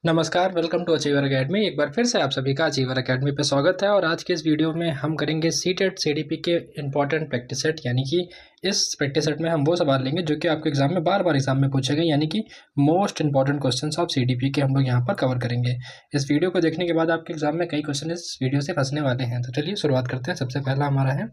नमस्कार, welcome to achiever academy. एक बार फिर से आप सभी का अचीवर अकेडमी पे स्वागत है। और आज के इस वीडियो में हम करेंगे सीटेट सीडीपी के इंपॉर्टेंट प्रैक्टिस सेट, यानी कि इस प्रैक्टिस सेट में हम वो सवाल लेंगे जो कि आपके एग्जाम में बार बार एग्जाम में पूछे गए, यानी कि most important questions of CDP के हम लोग यहाँ पर कवर करेंगे। इस वीडियो को देखने के बाद आपके एग्जाम में कई क्वेश्चन इस वीडियो से फंसने वाले हैं, तो चलिए शुरुआत करते हैं। सबसे पहला हमारा है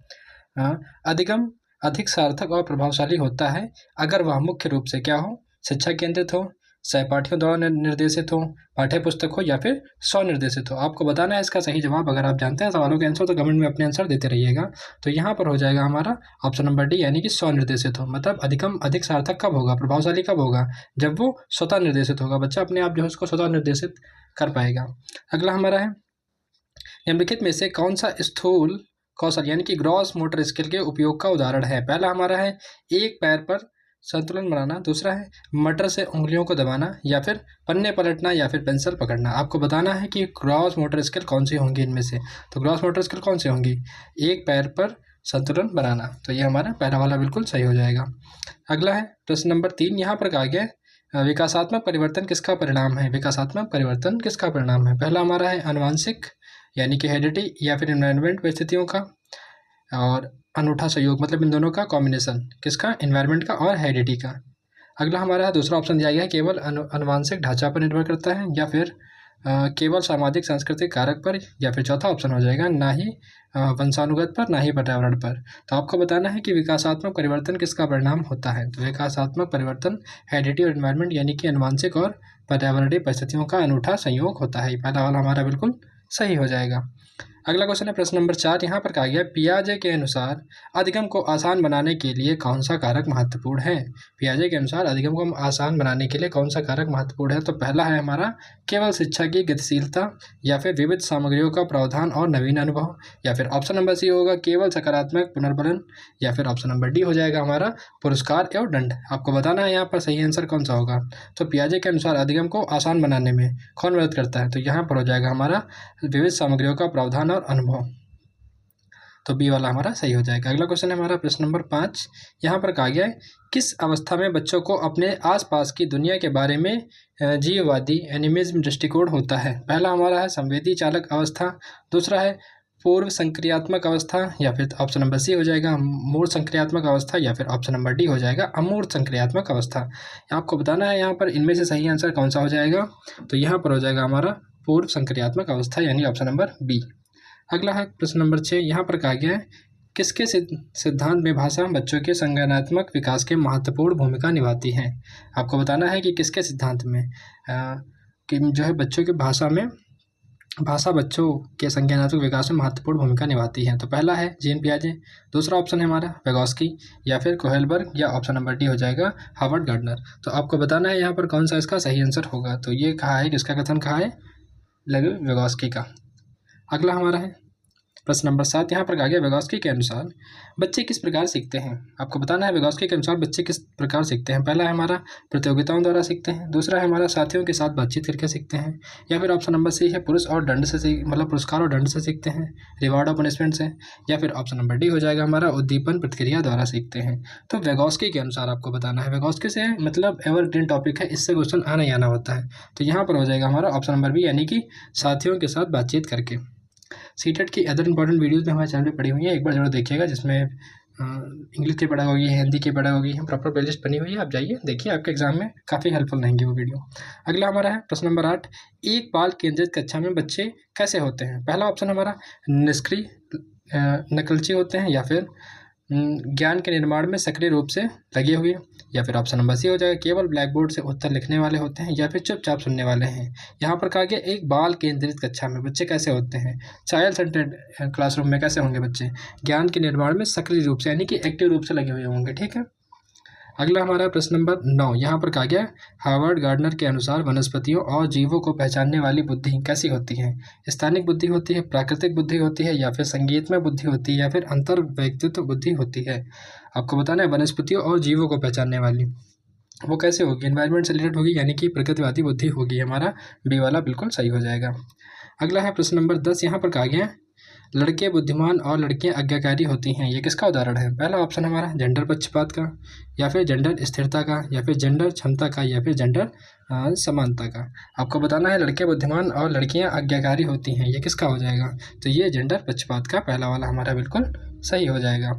अधिगम अधिक सार्थक और प्रभावशाली होता है अगर वह मुख्य रूप से क्या हो, शिक्षा केंद्रित हो, सहपाठियों द्वारा निर्देशित हो, पाठ्य पुस्तक हो या फिर स्वनिर्देशित हो। आपको बताना है इसका सही जवाब। अगर आप जानते हैं सवालों के आंसर तो कमेंट में अपने आंसर देते रहिएगा। तो यहाँ पर हो जाएगा हमारा ऑप्शन नंबर डी, यानी कि स्वनिर्देशित हो। मतलब अधिक सार्थक कब होगा, प्रभावशाली कब होगा, जब वो स्वतः निर्देशित होगा। बच्चा अपने आप जो है उसको स्वतः निर्देशित कर पाएगा। अगला हमारा है निम्नलिखित में से कौन सा स्थूल कौशल यानी कि ग्रॉस मोटर स्किल के उपयोग का उदाहरण है। पहला हमारा है एक पैर पर संतुलन बनाना, दूसरा है मटर से उंगलियों को दबाना, या फिर पन्ने पलटना, या फिर पेंसिल पकड़ना। आपको बताना है कि ग्रॉस मोटर स्किल कौन सी होंगी इनमें से। तो ग्रॉस मोटर स्किल कौन सी होंगी, एक पैर पर संतुलन बनाना। तो ये हमारा पहला वाला बिल्कुल सही हो जाएगा। अगला है प्रश्न नंबर 3। यहाँ पर कहा गया विकासात्मक परिवर्तन किसका परिणाम है। विकासात्मक परिवर्तन किसका परिणाम है। पहला हमारा है आनुवांशिक यानी कि हेरिडिटी, या फिर एनवायरनमेंट परिस्थितियों का, और अनूठा सहयोग मतलब इन दोनों का कॉम्बिनेशन, किसका, एनवायरनमेंट का और हेरिडिटी का। अगला हमारा दूसरा ऑप्शन दिया गया है केवल आनुवांशिक ढांचा पर निर्भर करता है, या फिर केवल सामाजिक सांस्कृतिक कारक पर, या फिर चौथा ऑप्शन हो जाएगा ना ही वंशानुगत पर, ना ही पर्यावरण पर। तो आपको बताना है कि विकासात्मक परिवर्तन किसका परिणाम होता है। तो विकासात्मक परिवर्तन हेरिडिटी और एनवायरनमेंट यानी कि आनुवांशिक और पर्यावरणीय परिस्थितियों का अनूठा संयोग होता है। पहला वाला हमारा बिल्कुल सही हो जाएगा। अगला क्वेश्चन है प्रश्न नंबर 4। यहाँ पर कहा गया पियाजे के अनुसार अधिगम को आसान बनाने के लिए कौन सा कारक महत्वपूर्ण है। पियाजे के अनुसार अधिगम को आसान बनाने के लिए कौन सा कारक महत्वपूर्ण है। तो पहला है हमारा केवल शिक्षा की गतिशीलता, या फिर विविध सामग्रियों का प्रावधान और नवीन अनुभव, या फिर ऑप्शन नंबर सी होगा केवल सकारात्मक पुनर्बलन, या फिर ऑप्शन नंबर डी हो जाएगा हमारा पुरस्कार एवं दंड। आपको बताना है यहाँ पर सही आंसर कौन सा होगा। तो पियाजे के अनुसार अधिगम को आसान बनाने में कौन मदद करता है। तो यहाँ पर हो जाएगा हमारा विविध सामग्रियों का प्रावधान और अनुभव। तो बी वाला हमारा सही हो जाएगा। अगला क्वेश्चन है हमारा प्रश्न नंबर 5। यहाँ पर कहा गया है किस अवस्था में बच्चों को अपने आसपास की दुनिया के बारे में जीववादी एनिमिज्म दृष्टिकोण होता है। पहला हमारा है संवेदी चालक अवस्था, दूसरा है पूर्व संक्रियात्मक अवस्था, या फिर ऑप्शन नंबर सी हो जाएगा मूर्त संक्रियात्मक अवस्था, या फिर ऑप्शन नंबर डी हो जाएगा अमूर्त संक्रियात्मक अवस्था। आपको बताना है यहाँ पर इनमें से सही आंसर कौन सा हो जाएगा। तो यहाँ पर हो जाएगा हमारा पूर्व संक्रियात्मक अवस्था, यानी ऑप्शन नंबर बी। अगला है प्रश्न नंबर 6। यहाँ पर कहा गया है किसके सिद्धांत में भाषा बच्चों के संज्ञानात्मक विकास के महत्वपूर्ण भूमिका निभाती है। आपको बताना है कि किसके सिद्धांत में कि जो है बच्चों की भाषा बच्चों के संज्ञानात्मक विकास में महत्वपूर्ण भूमिका निभाती है। तो पहला है जीन पियाजे, दूसरा ऑप्शन है हमारा वेगोस्की, या फिर कोहेलबर्ग, या ऑप्शन नंबर डी हो जाएगा हार्वर्ड गार्डनर। तो आपको बताना है यहाँ पर कौन सा इसका सही आंसर होगा। तो ये कहा है किसका कथन कहा है, वेगोस्की का। अगला हमारा है प्रश्न नंबर 7। यहाँ पर कहा गया वेगोस्की के अनुसार बच्चे किस प्रकार सीखते हैं। आपको बताना है वेगोस्की के अनुसार बच्चे किस प्रकार सीखते हैं। पहला है हमारा प्रतियोगिताओं द्वारा सीखते हैं, दूसरा है हमारा साथियों के साथ बातचीत करके सीखते हैं, या फिर ऑप्शन नंबर सी है पुरस्कार और दंड से सीखते हैं, रिवार्ड और पनिशमेंट से, या फिर ऑप्शन नंबर डी हो जाएगा हमारा उद्दीपन प्रतिक्रिया द्वारा सीखते हैं। तो वेगोस्की के अनुसार आपको बताना है, वेगोस्की से मतलब एवरग्रीन टॉपिक है, इससे क्वेश्चन आना ही आना होता है। तो यहाँ पर हो जाएगा हमारा ऑप्शन नंबर बी, यानी कि साथियों के साथ बातचीत करके। सीटेट की अदर इंपॉर्टेंट वीडियोज़ में हमारे चैनल पे पड़ी हुई है, एक बार जरूर देखिएगा, जिसमें इंग्लिश की पढ़ा होगी, हिंदी की पढ़ा होगी, प्रॉपर प्लेलिस्ट बनी हुई है। आप जाइए देखिए, आपके एग्जाम में काफ़ी हेल्पफुल रहेंगी वो वीडियो। अगला हमारा है प्रश्न नंबर 8। एक बाल केंद्रित कक्षा में बच्चे कैसे होते हैं। पहला ऑप्शन हमारा निष्क्रिय नकलची होते हैं, या फिर ज्ञान के निर्माण में सक्रिय रूप से लगे हुए, या फिर ऑप्शन नंबर सी हो जाएगा केवल ब्लैक बोर्ड से उत्तर लिखने वाले होते हैं, या फिर चुपचाप सुनने वाले हैं। यहाँ पर कहा गया एक बाल केंद्रित कक्षा में बच्चे कैसे होते हैं, चाइल्ड सेंटर्ड क्लासरूम में कैसे होंगे बच्चे, ज्ञान के निर्माण में सक्रिय रूप से यानी कि एक्टिव रूप से लगे हुए होंगे। ठीक है। अगला हमारा प्रश्न नंबर 9। यहाँ पर कहा गया हार्वर्ड गार्डनर के अनुसार वनस्पतियों और जीवों को पहचानने वाली बुद्धि कैसी होती है। स्थानिक बुद्धि होती है, प्राकृतिक बुद्धि होती है, या फिर संगीतमय बुद्धि होती है, या फिर अंतर व्यक्तित्व बुद्धि होती है। आपको बताना है वनस्पतियों और जीवों को पहचानने वाली वो कैसे होगी, एनवायरनमेंट से रिलेटेड होगी, यानी कि प्रकृतिवादी बुद्धि होगी। हमारा बी वाला बिल्कुल सही हो जाएगा। अगला है प्रश्न नंबर 10। यहाँ पर कहा गया लड़के बुद्धिमान और लड़कियां आज्ञाकारी होती हैं, ये किसका उदाहरण है? पहला ऑप्शन हमारा जेंडर पक्षपात का, या फिर जेंडर स्थिरता का, या फिर जेंडर क्षमता का, या फिर जेंडर समानता का। आपको बताना है लड़के बुद्धिमान और लड़कियां आज्ञाकारी होती हैं, ये किसका हो जाएगा? तो ये जेंडर पक्षपात का पहला वाला हमारा बिल्कुल सही हो जाएगा।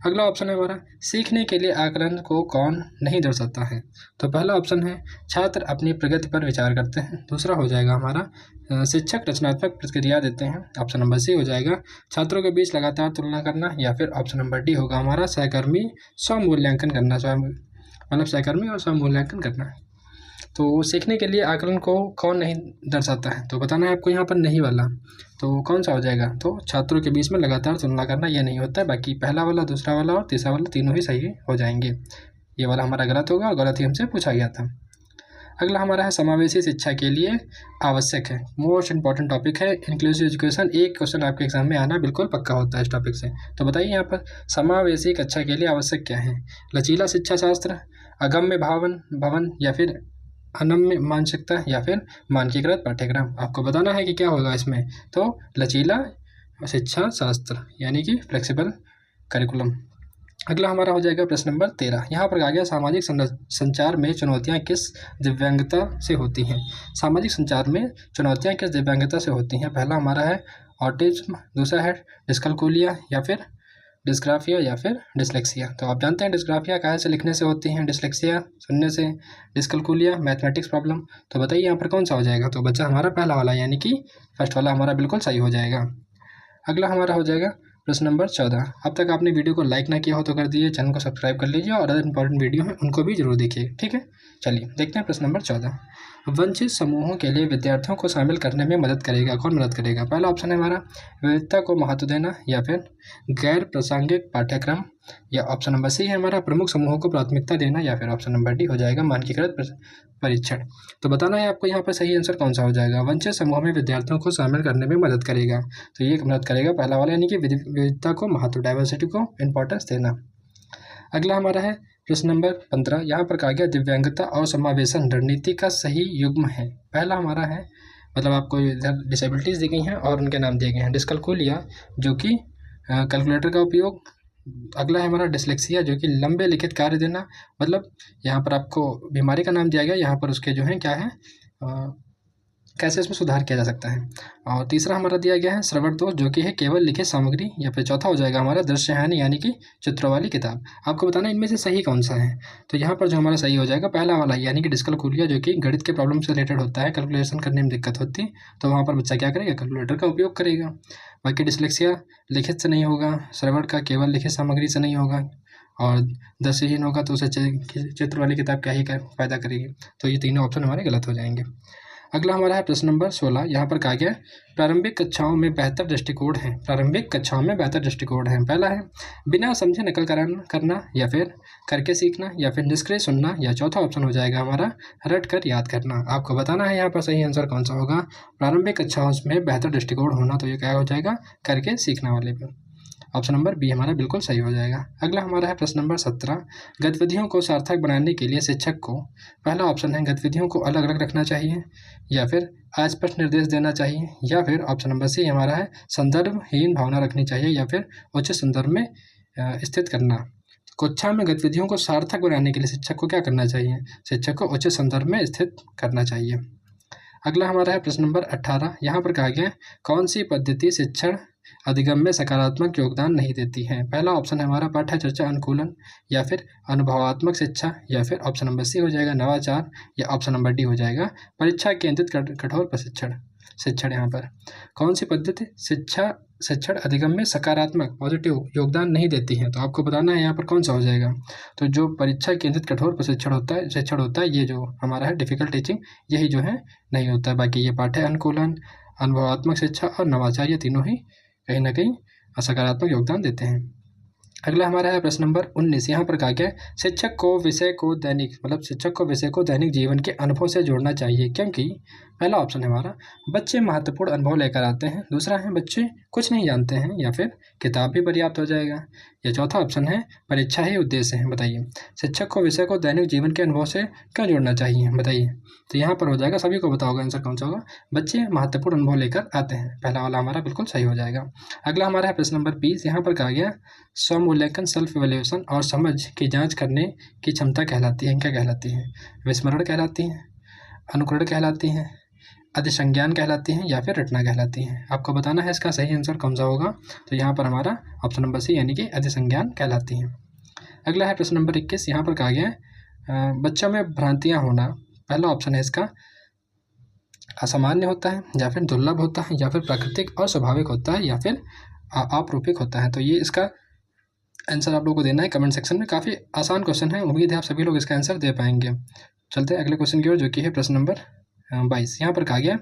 अगला ऑप्शन है हमारा सीखने के लिए आकलन को कौन नहीं दर्शाता है? तो पहला ऑप्शन है छात्र अपनी प्रगति पर विचार करते हैं। दूसरा हो जाएगा हमारा शिक्षक रचनात्मक प्रतिक्रिया देते हैं। ऑप्शन नंबर सी हो जाएगा छात्रों के बीच लगातार तुलना करना, या फिर ऑप्शन नंबर डी होगा हमारा सहकर्मी स्वमूल्यांकन करना, मतलब सहकर्मी और स्वमूल्यांकन करना। तो सीखने के लिए आकलन को कौन नहीं दर्शाता है? तो बताना है आपको यहाँ पर नहीं वाला, तो कौन सा हो जाएगा? तो छात्रों के बीच में लगातार तुलना करना ये नहीं होता है, बाकी पहला वाला, दूसरा वाला और तीसरा वाला तीनों ही सही हो जाएंगे। ये वाला हमारा गलत होगा और गलत ही हमसे पूछा गया था। अगला हमारा है समावेशी शिक्षा के लिए आवश्यक है, मोस्ट इंपॉर्टेंट टॉपिक है इंक्लूसिव एजुकेशन। एक क्वेश्चन आपके एग्जाम में आना बिल्कुल पक्का होता है इस टॉपिक से। तो बताइए यहाँ पर समावेशी कक्षा के लिए आवश्यक क्या है? लचीला शिक्षा शास्त्र, अगम्य भवन, या फिर अनम्य मानसिकता, या फिर मानकीकृत पाठ्यक्रम। आपको बताना है कि क्या होगा इसमें। तो लचीला शिक्षा शास्त्र यानी कि फ्लेक्सिबल करिकुलम। अगला हमारा हो जाएगा प्रश्न नंबर 13। यहाँ पर आ गया सामाजिक संचार में चुनौतियाँ किस दिव्यांगता से होती हैं? सामाजिक संचार में चुनौतियाँ किस दिव्यांगता से होती हैं? पहला हमारा है ऑटिज्म, दूसरा है डिस्कलकुलिया, या फिर डिस्ग्राफिया, या फिर डिसलेक्सिया। तो आप जानते हैं डिस्ग्राफिया काहे से लिखने से होती हैं, डिसलेक्सिया सुनने से, डिस्कलकुलिया मैथमेटिक्स प्रॉब्लम। तो बताइए यहाँ पर कौन सा हो जाएगा? तो बच्चा हमारा पहला वाला यानी कि फर्स्ट वाला हमारा बिल्कुल सही हो जाएगा। अगला हमारा हो जाएगा प्रश्न नंबर 14। अब तक आपने वीडियो को लाइक ना किया हो तो कर दीजिए, चैनल को सब्सक्राइब कर लीजिए और अदर इंपॉर्टेंट वीडियो हैं उनको भी जरूर देखिए, ठीक है। चलिए देखते हैं प्रश्न नंबर 14। वंचित समूहों के लिए विद्यार्थियों को शामिल करने में मदद करेगा, कौन मदद करेगा? पहला ऑप्शन है हमारा विविधता को महत्व देना, या फिर गैर प्रासंगिक पाठ्यक्रम, या ऑप्शन नंबर सी है हमारा प्रमुख समूहों को प्राथमिकता देना, या फिर ऑप्शन नंबर डी हो जाएगा मानकीकृत परीक्षण। तो बताना है आपको यहाँ पर सही आंसर कौन सा हो जाएगा। वंचित समूह में विद्यार्थियों को शामिल करने में मदद करेगा, तो ये मदद करेगा पहला वाला यानी कि विविधता को महत्व, डाइवर्सिटी को इंपॉर्टेंस देना। अगला हमारा है प्रश्न नंबर 15। यहाँ पर कहा गया दिव्यांगता और समावेशन रणनीति का सही युग्म है। पहला हमारा है, मतलब आपको इधर डिसेबिलिटीज़ दी गई हैं और उनके नाम दिए गए हैं। डिस्कलकुलिया जो कि कैलकुलेटर का उपयोग, अगला है हमारा डिसलेक्सिया जो कि लंबे लिखित कार्य देना, मतलब यहाँ पर आपको बीमारी का नाम दिया गया, यहाँ पर उसके जो है क्या है कैसे इसमें सुधार किया जा सकता है। और तीसरा हमारा दिया गया है श्रवण दोष जो कि है केवल लिखित सामग्री, या फिर चौथा हो जाएगा हमारा दृश्यहानी यानी कि चित्रों वाली किताब। आपको बताना इनमें से सही कौन सा है। तो यहाँ पर जो हमारा सही हो जाएगा पहला वाला यानी कि डिस्कलकुलिया जो कि गणित के प्रॉब्लम से रिलेटेड होता है, कैलकुलेशन करने में दिक्कत होती है, तो वहाँ पर बच्चा क्या करेगा, कैलकुलेटर का उपयोग करेगा। बाकी डिसलेक्सिया लिखित से नहीं होगा, श्रवण का केवल लिखित सामग्री से नहीं होगा, और दृष्टिहीन होगा तो उसे चित्र वाली किताब क्या ही फायदा करेगी। तो ये तीनों ऑप्शन हमारे गलत हो जाएंगे। अगला हमारा है प्रश्न नंबर 16। यहाँ पर कहा गया प्रारंभिक कक्षाओं में बेहतर दृष्टिकोण है। प्रारंभिक कक्षाओं में बेहतर दृष्टिकोण है। पहला है बिना समझे नकल करना, या फिर करके सीखना, या फिर निष्क्रिय सुनना, या चौथा ऑप्शन हो जाएगा हमारा रट कर याद करना। आपको बताना है यहाँ पर सही आंसर कौन सा होगा। प्रारंभिक कक्षाओं में बेहतर दृष्टिकोण होना, तो ये क्या हो जाएगा, करके सीखना वाले पर। ऑप्शन नंबर बी हमारा बिल्कुल सही हो जाएगा। अगला हमारा है प्रश्न नंबर 17। गतिविधियों को सार्थक बनाने के लिए शिक्षक को, पहला ऑप्शन है गतिविधियों को अलग अलग रखना चाहिए, या फिर अस्पष्ट निर्देश देना चाहिए, या फिर ऑप्शन नंबर सी हमारा है संदर्भहीन भावना रखनी चाहिए, या फिर उचित संदर्भ में स्थित करना। कक्षा में गतिविधियों को सार्थक बनाने के लिए शिक्षक को क्या करना चाहिए, शिक्षक को उचित संदर्भ में स्थित करना चाहिए। अगला हमारा है प्रश्न नंबर 18। यहाँ पर कहा गया कौन सी पद्धति शिक्षण अधिगम में सकारात्मक योगदान नहीं देती है। पहला ऑप्शन है हमारा पाठ्य चर्चा अनुकूलन, या फिर अनुभवात्मक शिक्षा, या फिर ऑप्शन नंबर सी हो जाएगा नवाचार, या ऑप्शन नंबर डी हो जाएगा परीक्षा केंद्रित कठोर शिक्षण। यहाँ पर कौन सी पद्धति शिक्षण अधिगम में सकारात्मक पॉजिटिव योगदान नहीं देती है, तो आपको बताना है यहाँ पर कौन सा हो जाएगा। तो जो परीक्षा केंद्रित कठोर शिक्षण होता है ये जो हमारा है डिफिकल्ट टीचिंग, यही जो है नहीं होता है। बाकी ये पाठ्य अनुकूलन, अनुभवात्मक शिक्षा और नवाचार ये तीनों ही कहीं ना कहीं सकारात्मक योगदान देते हैं। अगला हमारा है प्रश्न नंबर 19। यहाँ पर कहा गया शिक्षक को विषय को दैनिक जीवन के अनुभव से जोड़ना चाहिए, क्योंकि पहला ऑप्शन है हमारा बच्चे महत्वपूर्ण अनुभव लेकर आते हैं, दूसरा है बच्चे कुछ नहीं जानते हैं, या फिर किताब भी पर्याप्त हो जाएगा, या चौथा ऑप्शन है परीक्षा ही उद्देश्य है। बताइए शिक्षक को विषय को दैनिक जीवन के अनुभव से क्यों जोड़ना चाहिए, बताइए। तो यहाँ पर हो जाएगा, सभी को बताओगे आंसर कौन सा होगा, बच्चे महत्वपूर्ण अनुभव लेकर आते हैं, पहला वाला हमारा बिल्कुल सही हो जाएगा। अगला हमारा है प्रश्न नंबर 20। यहाँ पर कहा गया स्वमूल्यांकन सेल्फ इवैल्यूएशन और समझ की जांच करने की क्षमता कहलाती है, क्या कहलाती है, विस्मरण कहलाती है, अनुकरण कहलाती है, अधिसंज्ञान कहलाती हैं, या फिर रटना कहलाती हैं। आपको बताना है इसका सही आंसर कौन सा होगा। तो यहाँ पर हमारा ऑप्शन नंबर सी यानी कि अधिसंज्ञान कहलाती हैं। अगला है प्रश्न नंबर 21। यहाँ पर कहा गया बच्चों में भ्रांतियाँ होना, पहला ऑप्शन है इसका असामान्य होता है, या फिर दुर्लभ होता है, या फिर प्राकृतिक और स्वाभाविक होता है, या फिर आपरूपिक होता है। तो ये इसका आंसर आप लोगों को देना है कमेंट सेक्शन में। काफ़ी आसान क्वेश्चन है, उम्मीद है आप सभी लोग इसका आंसर दे पाएंगे। चलते हैं अगले क्वेश्चन की ओर, जो कि है प्रश्न नंबर 22। यहाँ पर कहा गया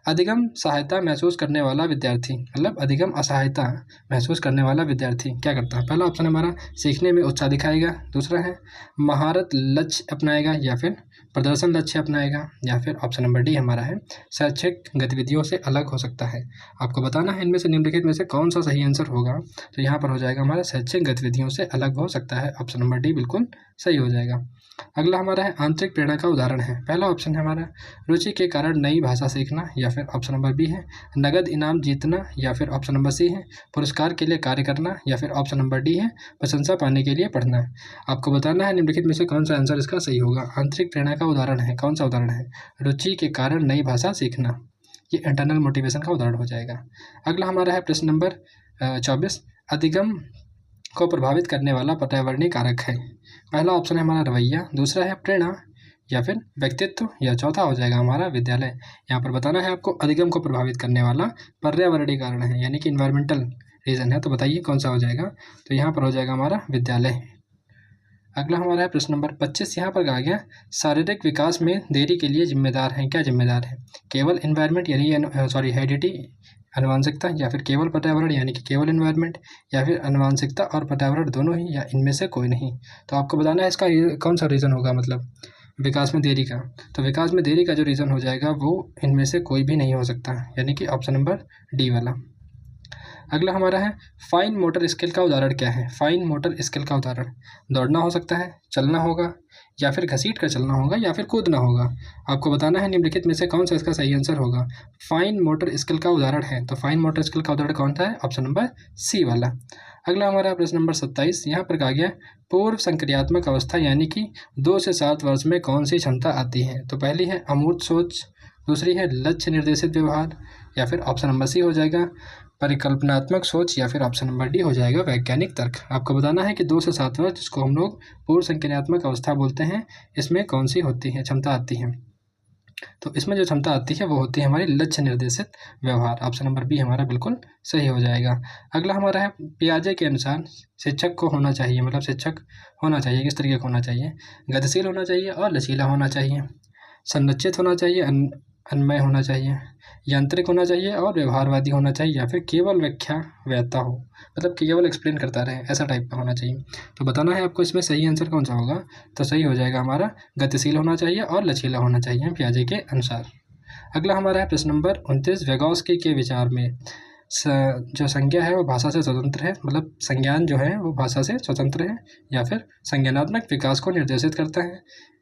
अधिगम सहायता महसूस करने वाला विद्यार्थी, मतलब अधिगम असहायता महसूस करने वाला विद्यार्थी क्या करता है। पहला ऑप्शन हमारा सीखने में उत्साह दिखाएगा, दूसरा है महारत लक्ष्य अपनाएगा, या फिर प्रदर्शन लक्ष्य अपनाएगा, या फिर ऑप्शन नंबर डी हमारा है शैक्षिक गतिविधियों से अलग हो सकता है। आपको बताना है इनमें से निम्नलिखित में से कौन सा सही आंसर होगा। तो यहाँ पर हो जाएगा हमारा शैक्षिक गतिविधियों से अलग हो सकता है, ऑप्शन नंबर डी बिल्कुल सही हो जाएगा। अगला हमारा है आंतरिक प्रेरणा का उदाहरण है, पहला ऑप्शन है हमारा रुचि के कारण नई भाषा सीखना, या फिर ऑप्शन नंबर बी है नगद इनाम जीतना, या फिर ऑप्शन नंबर सी है पुरस्कार के लिए कार्य करना, या फिर ऑप्शन नंबर डी है प्रशंसा पाने के लिए पढ़ना। आपको बताना है निम्नलिखित में से कौन सा आंसर इसका सही होगा। आंतरिक प्रेरणा का उदाहरण है, कौन सा उदाहरण है, रुचि के कारण नई भाषा सीखना, ये इंटरनल मोटिवेशन का उदाहरण हो जाएगा। अगला हमारा है प्रश्न नंबर 24। अधिगम को प्रभावित करने वाला पर्यावरणीय कारक है, पहला ऑप्शन है हमारा रवैया, दूसरा है प्रेरणा, या फिर व्यक्तित्व, या चौथा हो जाएगा हमारा विद्यालय। यहाँ पर बताना है आपको अधिगम को प्रभावित करने वाला पर्यावरणीय कारण है, यानी कि इन्वायरमेंटल रीज़न है। तो बताइए कौन सा हो जाएगा। तो यहाँ पर हो जाएगा हमारा विद्यालय। अगला हमारा है प्रश्न नंबर 25। यहाँ पर कहा गया शारीरिक विकास में देरी के लिए जिम्मेदार हैं, क्या जिम्मेदार है, केवल इन्वायरमेंट यानी हेरिडिटी आनुवांशिकता, या फिर केवल पर्यावरण यानी कि केवल इन्वायरमेंट, या फिर आनुवांशिकता और पर्यावरण दोनों ही, या इनमें से कोई नहीं। तो आपको बताना है इसका कौन सा रीज़न होगा, मतलब विकास में देरी का। तो विकास में देरी का जो रीज़न हो जाएगा वो इनमें से कोई भी नहीं हो सकता, यानी कि ऑप्शन नंबर डी वाला। अगला हमारा है फाइन मोटर स्किल का उदाहरण क्या है। फाइन मोटर स्किल का उदाहरण दौड़ना हो सकता है, चलना होगा, या फिर घसीट कर चलना होगा, या फिर कूदना होगा। आपको बताना है निम्नलिखित में से कौन सा इसका सही आंसर होगा। फाइन मोटर स्किल का उदाहरण है, तो फाइन मोटर स्किल का उदाहरण कौन सा है, ऑप्शन नंबर सी वाला। अगला हमारा प्रश्न नंबर 27। यहाँ पर कहा गया पूर्व संक्रियात्मक अवस्था यानी कि 2 से 7 वर्ष में कौन सी क्षमता आती है। तो पहली है अमूर्त सोच, दूसरी है लक्ष्य निर्देशित व्यवहार, या फिर ऑप्शन नंबर सी हो जाएगा परिकल्पनात्मक सोच, या फिर ऑप्शन नंबर डी हो जाएगा वैज्ञानिक तर्क। आपको बताना है कि 2 से 7 वर्ष जिसको हम लोग पूर्व संक्रियात्मक अवस्था बोलते हैं, इसमें कौन सी होती है क्षमता आती है। तो इसमें जो क्षमता आती है वो होती है हमारी लक्ष्य निर्देशित व्यवहार, ऑप्शन नंबर बी हमारा बिल्कुल सही हो जाएगा। अगला हमारा है पियाजे के अनुसार शिक्षक को होना चाहिए, मतलब शिक्षक होना चाहिए किस तरीके का होना चाहिए, गतिशील होना चाहिए और लचीला होना चाहिए, संरचित होना चाहिए, अन्वय होना चाहिए, यांत्रिक होना चाहिए और व्यवहारवादी होना चाहिए, या फिर केवल व्याख्या व्याता हो, मतलब केवल एक्सप्लेन करता रहे, ऐसा टाइप का होना चाहिए। तो बताना है आपको इसमें सही आंसर कौन सा होगा। तो सही हो जाएगा हमारा गतिशील होना चाहिए और लचीला होना चाहिए पियाजे के अनुसार। अगला हमारा है प्रश्न नंबर 29। वेगोस्की के विचार में जो संज्ञा है वो भाषा से स्वतंत्र है, मतलब संज्ञान जो है वो भाषा से स्वतंत्र है, या फिर संज्ञानात्मक विकास को निर्देशित करता है,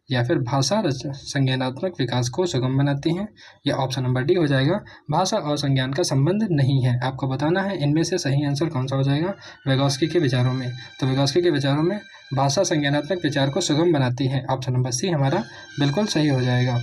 या फिर भाषा संज्ञानात्मक विकास को सुगम बनाती हैं, या ऑप्शन नंबर डी हो जाएगा भाषा और संज्ञान का संबंध नहीं है। आपको बताना है इनमें से सही आंसर कौन सा हो जाएगा वेगोस्की के विचारों में। तो वेगोस्की के विचारों में भाषा संज्ञानात्मक विचार को सुगम बनाती है, ऑप्शन नंबर सी हमारा बिल्कुल सही हो जाएगा।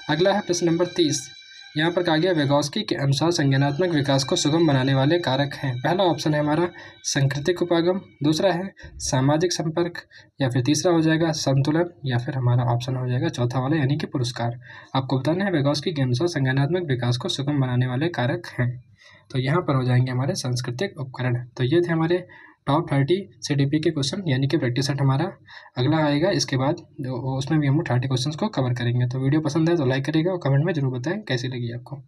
अगला है प्रश्न नंबर 30। यहाँ पर कहा गया वेगोस्की के अनुसार संज्ञानात्मक विकास को सुगम बनाने वाले कारक हैं। पहला ऑप्शन है हमारा सांकृतिक उपागम, दूसरा है सामाजिक संपर्क, या फिर तीसरा हो जाएगा संतुलन, या फिर हमारा ऑप्शन हो जाएगा चौथा वाला यानी कि पुरस्कार। आपको बताना है वेगोस्की के अनुसार संज्ञानात्मक विकास को सुगम बनाने वाले कारक हैं। तो यहाँ पर हो जाएंगे हमारे सांस्कृतिक उपकरण। तो ये थे हमारे टॉप 30 CDP के क्वेश्चन यानी कि प्रैक्टिस सेट हमारा। अगला आएगा इसके बाद उसमें भी हम 30 क्वेश्चन को कवर करेंगे। तो वीडियो पसंद है तो लाइक करिएगा और कमेंट में जरूर बताएं कैसी लगी आपको।